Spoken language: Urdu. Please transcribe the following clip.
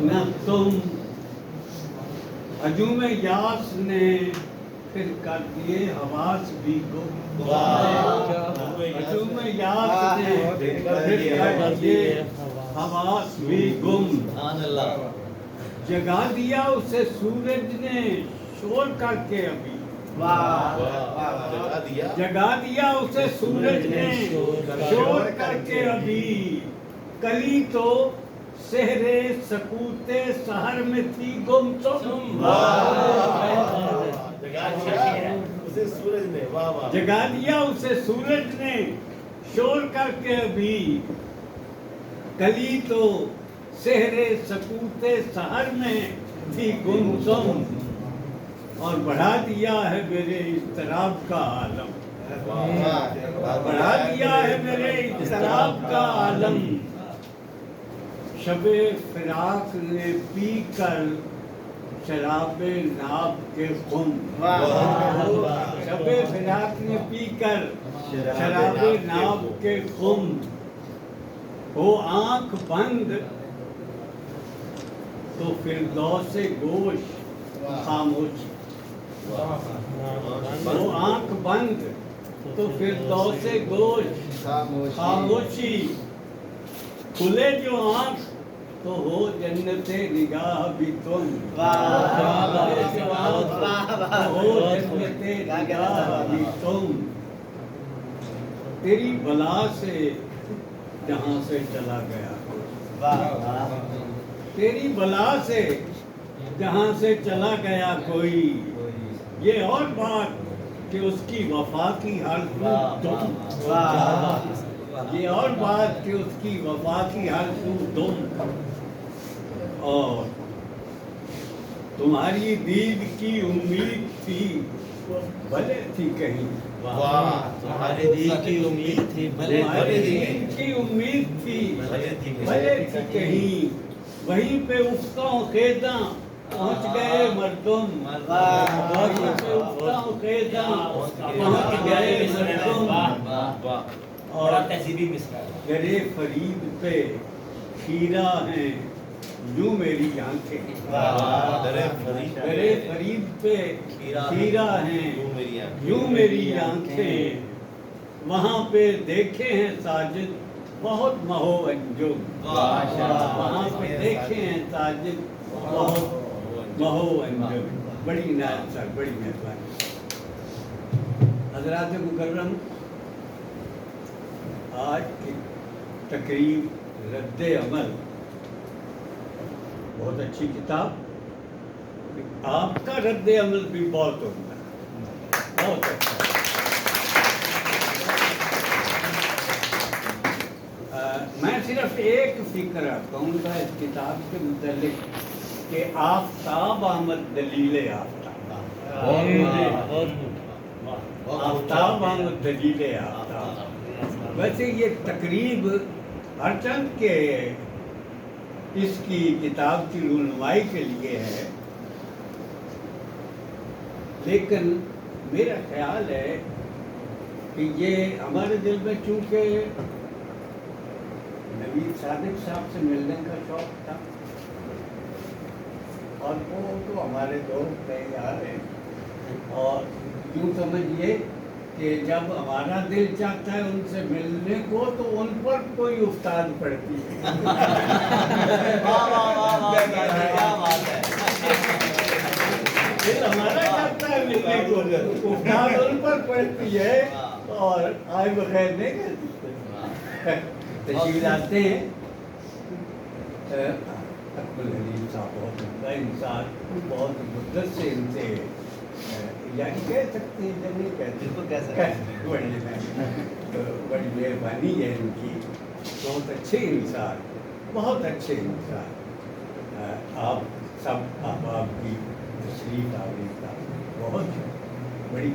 نہ تم ہجوم یاس نے پھر کر دیے حواس بھی گم ہجوم یاس نے پھر کر دیے حواس بھی گم جگا دیا اسے سورج نے شور کر کے ابھی جگا دیا اسے سورج نے شور کر کے ابھی کلی تو سحرے سکوتے سحر میں تھی گم تم جگا دیا اسے سورج نے شور کر کے ابھی کلی تو سحرے سکوتے سحر میں تھی گم تم اور بڑھا دیا ہے میرے اضطراب کا عالم بڑھا دیا ہے میرے اضطراب کا عالم شب فراق نے پی کر شراب ناب کے خم شب فراق نے پی کر شراب ناب کے خم ہو آنکھ بند تو فردوس گوش خاموشی وہ آنکھ بند تو فردوس گوش خاموشی کھلے جو آنکھ تو ہو جنت نگاہ بھی تم ہو جنت نگاہ بھی تم تیری بلا سے جہاں سے چلا گیا تیری بلا سے جہاں سے چلا گیا کوئی یہ اور بات کہ اس کی وفا کی ہر سو تم یہ اور بات کہ اس کی وفا کی ہر سو تم اور تمہاری دید کی امید تھی بھلے تھی کہیں تمہاری دید کی امید تھی تمہاری دید کی امید تھی بھلے تھی کہیں وہیں پہ افتاں خیزاں پہنچ گئے مردم وہیں پہ افتاں خیزاں پہنچ گئے مردم اور گرے فرید پہ خیرہ ہیں یوں میری آنکھیں گرے فرید پہ خیرہ ہیں یوں میری آنکھیں وہاں پہ دیکھے ہیں ساجد بہت مہو انجم وہاں پہ دیکھے ہیں ساجد بہت مہو انجم بڑی نائب سر بڑی مہربانی حضرات مکرم آج کی تقریب رد عمل بہت اچھی کتاب آپ کا رد عمل بھی بہت عمدہ بہت اچھا میں صرف ایک فکر کہوں گا اس کتاب کے متعلق کہ آفتاب آمد دلیل آفتاب آفتاب آمد دلیل آفتاب ویسے یہ تقریب ہر چند کے اس کی کتاب کی رونمائی کے لیے ہے لیکن میرا خیال ہے کہ یہ ہمارے دل میں چونکہ نوید صادق صاحب سے ملنے کا شوق تھا اور وہ تو ہمارے دوست ہیں یار ہیں اور یوں سمجھیے کہ جب ہمارا دل چاہتا ہے ان سے ملنے کو تو ان پر کوئی افتاد پڑتی ہے دل ہمارا چاہتا ہے ملنے کو افتاد ان پر پڑتی ہے اور آئے بغیر نہیں کرتی تشریف لاتے ہیں اکبر حلیم صاحب بہت عمدہ انسان بہت مدت سے ان سے یعنی کہہ سکتے ہیں جب نہیں کہتے تو کہہ سکتے ہیں بڑی مہربانی ہے ان کی بہت اچھے انسان بہت اچھے انسان آپ سب احباب کی تشریف آوری کا بہت بڑی